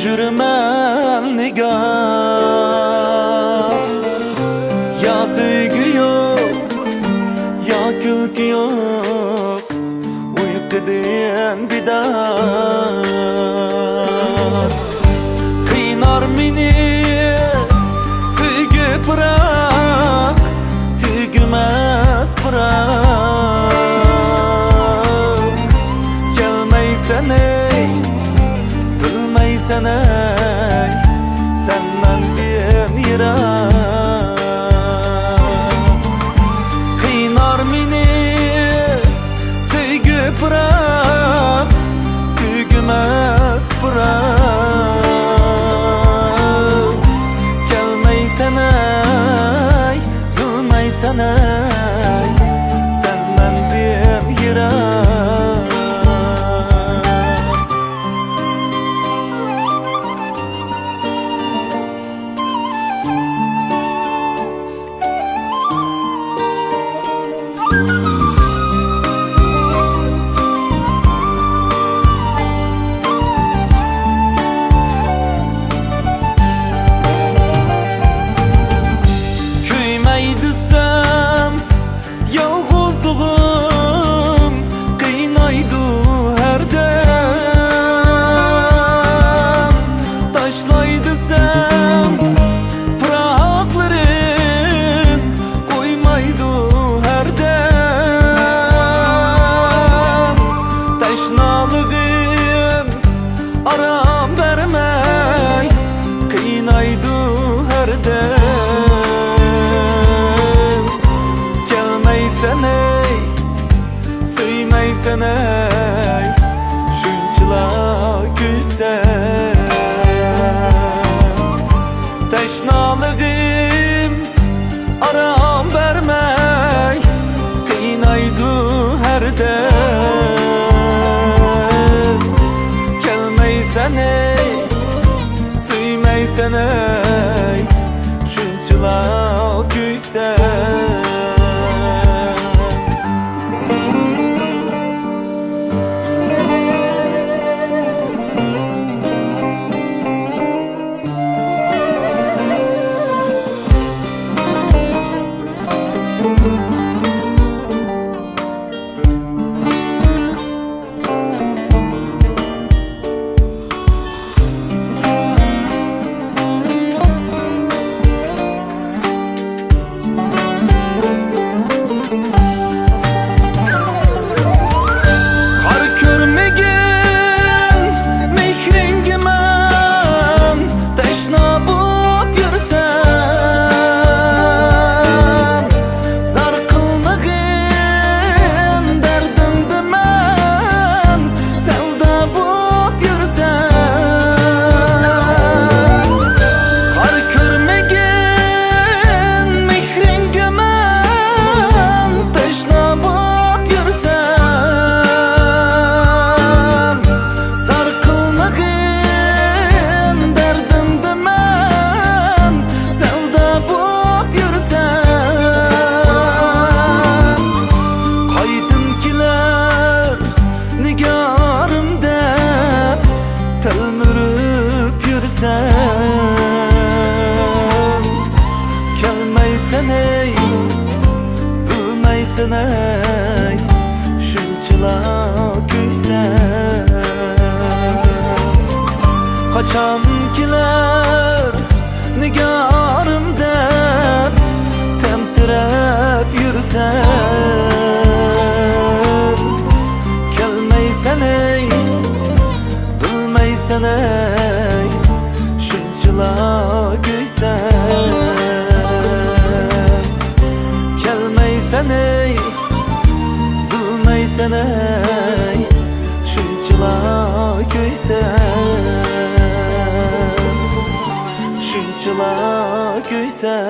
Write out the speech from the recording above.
Yürümen nigah. Ya sevgi yok, ya gülgü yok, uykudan bidar. Kıynar meni sevgi bırak, tügümez bırak. Gelmeysen ey, bilmeysen ey, senden bir yirak. Kıynar meni sevgi bırak, tügümez bırak. Gelmeysen ey, bilmeysen ey, senden bir yirak. Köymeydiysem yalğızlığım, kıynaydı her dem. Taşlaydıysam pırakların, koymaydı her dem. Teşnalığım aram vermey, kıynaydı her dem. Gelmeysen ey, söymeysen ey, şunçula gülsen. Teşnalığım aram vermey, kıynaydı her dem. Gelmeysen ey, söymeysen ey, şunçula gülsen. Gelmeysen ey, bilmeysen ey, şunçula gülsen. Kaçan kiler nigarım dep, temtirep yürsen. Gelmeysen ey, bilmeysen ey, şunçula gülsen. Gelmeysen ey, bilmeysen ey, şunçula gülsen. Şunçula gülsen.